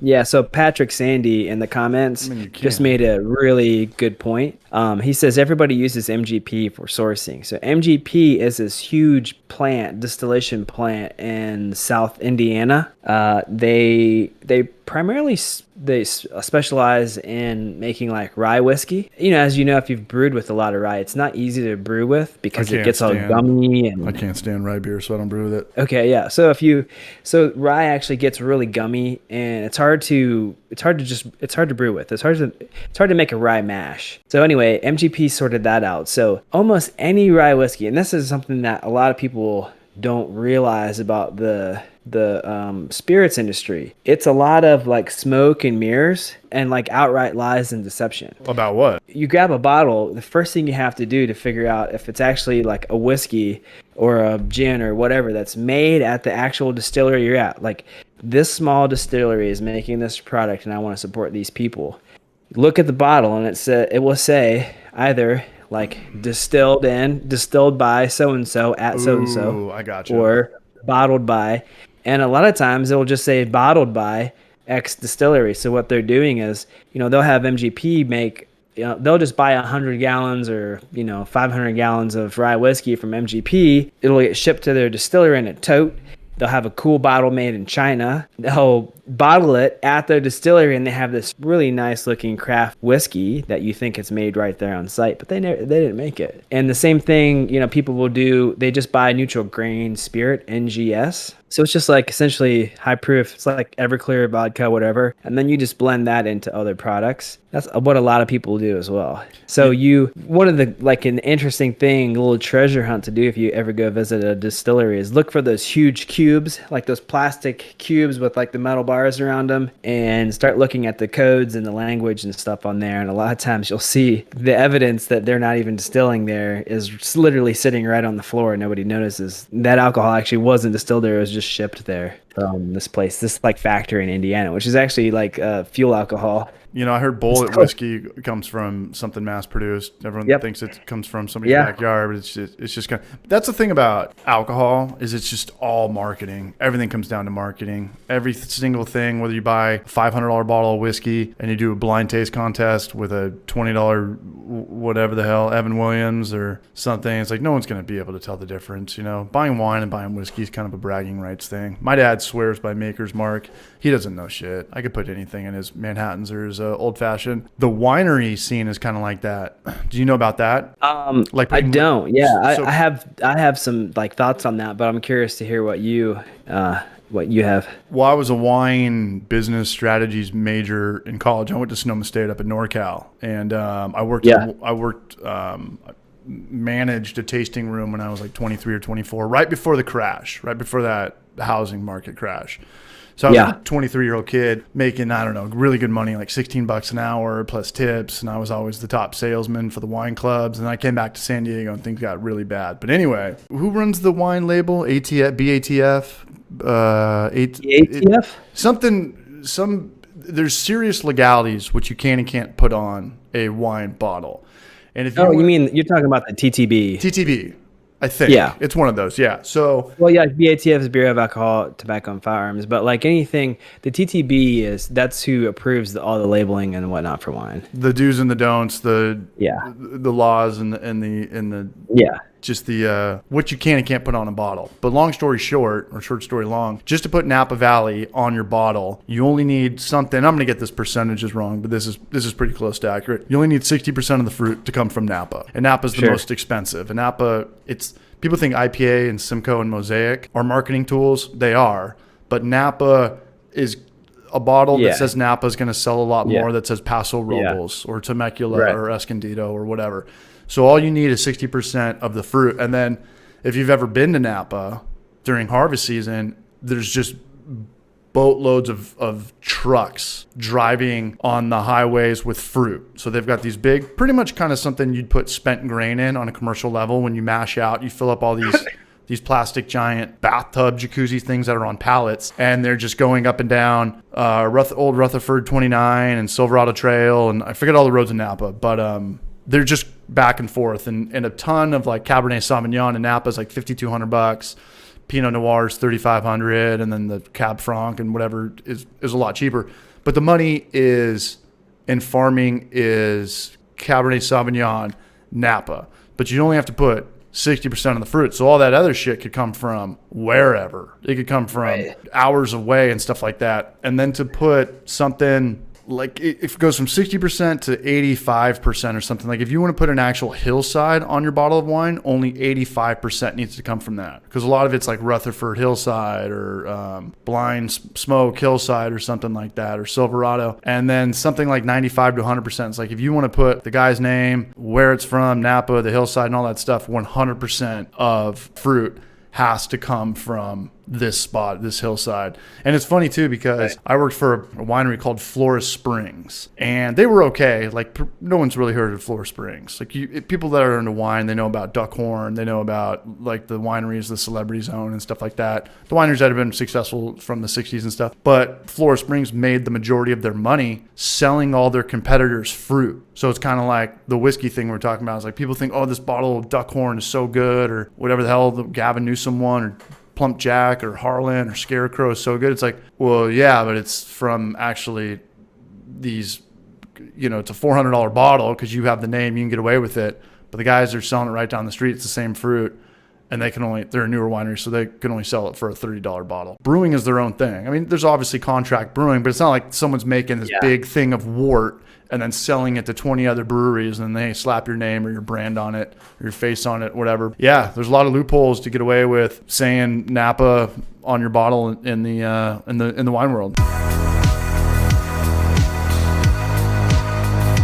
Yeah, so Patrick Sandy in the I comments mean, you just can. made a really good point. He says everybody uses MGP for sourcing. So MGP is this huge plant, distillation plant in South Indiana. They primarily specialize in making like rye whiskey. As you know, if you've brewed with a lot of rye, it's not easy to brew with I because it can't gets all stand. gummy I and can't stand rye beer, so I don't brew with it. okay, yeah. So rye actually gets really gummy, and it's hard to brew with. It's hard to make a rye mash. So anyway, MGP sorted that out. So almost any rye whiskey, and this is something that a lot of people don't realize about the spirits industry. It's a lot of like smoke and mirrors and like outright lies and deception. About what? You grab a bottle, the first thing you have to do to figure out if it's actually like a whiskey or a gin or whatever that's made at the actual distillery you're at. Like this small distillery is making this product and I want to support these people. Look at the bottle and it will say either like distilled by so and so at so and so Ooh, I gotcha. or bottled by. And a lot of times it will just say bottled by X distillery. So what they're doing is, they'll have MGP make, they'll just buy 100 gallons or, 500 gallons of rye whiskey from MGP. It'll get shipped to their distillery in a tote. They'll have a cool bottle made in China. They'll bottle it at their distillery, and they have this really nice looking craft whiskey that you think it's made right there on site, but they didn't make it. And the same thing, people will do. They just buy neutral grain spirit NGS. So it's just like essentially high proof. It's like Everclear vodka, whatever, and then you just blend that into other products. That's what a lot of people do as well. So one of the like an interesting thing, a little treasure hunt to do if you ever go visit a distillery is look for those huge cubes, like those plastic cubes with like the metal bars around them, and start looking at the codes and the language and stuff on there. And a lot of times you'll see the evidence that they're not even distilling there is literally sitting right on the floor and nobody notices. That alcohol actually wasn't distilled there, it was just shipped there from this like factory in Indiana, which is actually like fuel alcohol. I heard Bullet whiskey comes from something mass produced. Everyone Yep. thinks it comes from somebody's Yeah. backyard, but it's just kind of, that's the thing about alcohol is it's just all marketing. Everything comes down to marketing. Every single thing, whether you buy a $500 bottle of whiskey and you do a blind taste contest with a $20 whatever the hell, Evan Williams or something, it's like no one's going to be able to tell the difference. Buying wine and buying whiskey is kind of a bragging rights thing. My dad swears by Maker's Mark. He doesn't know shit. I could put anything in his Manhattans or his old fashioned. The winery scene is kind of like that. Do you know about that? Like I don't. Yeah, so I have some like thoughts on that, but I'm curious to hear what you have. well, I was a wine business strategies major in college. I went to Sonoma State up in NorCal, and managed a tasting room when I was like 23 or 24, right before the crash, right before that housing market crash. So I was a 23-year-old kid making, I don't know, really good money, like $16 an hour plus tips. And I was always the top salesman for the wine clubs. And I came back to San Diego and things got really bad. But anyway, who runs the wine label? ATF, BATF? ATF? There's serious legalities which you can and can't put on a wine bottle. And if You mean you're talking about the TTB? TTB, I think. Yeah. It's one of those. Yeah. So, Well, yeah, BATF is beer of alcohol, tobacco, and firearms. But like anything, the TTB that's who approves all the labeling and whatnot for wine. the do's and the don'ts, the Yeah. laws and the Yeah. just the what you can and can't put on a bottle. But long story short, or short story long, just to put Napa Valley on your bottle, you only need something. I'm going to get this percentages wrong, but this is pretty close to accurate. You only need 60% of the fruit to come from Napa, and Napa's the most expensive. And Napa, people think IPA and Simcoe and Mosaic are marketing tools. They are, but Napa is a bottle that says Napa is going to sell a lot more that says Paso Robles or Temecula or Escondido or whatever. So all you need is 60% of the fruit. And then if you've ever been to Napa during harvest season, there's just boatloads of trucks driving on the highways with fruit. So they've got these big, pretty much kind of something you'd put spent grain in on a commercial level. When you mash out, you fill up all these plastic giant bathtub jacuzzi things that are on pallets, and they're just going up and down old Rutherford 29 and Silverado Trail, and I forget all the roads in Napa, but they're just back and forth, and a ton of like Cabernet Sauvignon in Napa is like $5,200. Pinot Noir is 3,500, and then the Cab Franc and whatever is a lot cheaper. But the money is in farming is Cabernet Sauvignon, Napa. But you only have to put 60% of the fruit. So all that other shit could come from wherever. It could come from hours away and stuff like that. And then to put something like if it goes from 60% to 85% or something, like if you want to put an actual hillside on your bottle of wine, only 85% needs to come from that, because a lot of it's like Rutherford hillside or Blind Smoke hillside or something like that, or Silverado. And then something like 95 to 100%. It's like if you want to put the guy's name, where it's from, Napa, the hillside and all that stuff, 100% of fruit has to come from this spot, this hillside. And it's funny too, because I worked for a winery called Florist Springs, and they were okay. Like no one's really heard of Florist Springs. Like people that are into wine, they know about Duckhorn, they know about like the wineries, the Celebrity Zone and stuff like that. The wineries that have been successful from the 60s and stuff. But Florist Springs made the majority of their money selling all their competitors' fruit. So it's kind of like the whiskey thing we're talking about. It's like people think, oh, this bottle of Duckhorn is so good, or whatever the hell, the Gavin Newsom one, or Plump Jack or Harlan or Scarecrow is so good. It's like, well, yeah, but it's from actually these, it's a $400 bottle because you have the name, you can get away with it. But the guys are selling it right down the street. It's the same fruit, and they're a newer winery, so they can only sell it for a $30 bottle. Brewing is their own thing. I mean, there's obviously contract brewing, but it's not like someone's making this big thing of wort and then selling it to 20 other breweries, and they slap your name or your brand on it, or your face on it, whatever. Yeah, there's a lot of loopholes to get away with saying Napa on your bottle in the wine world.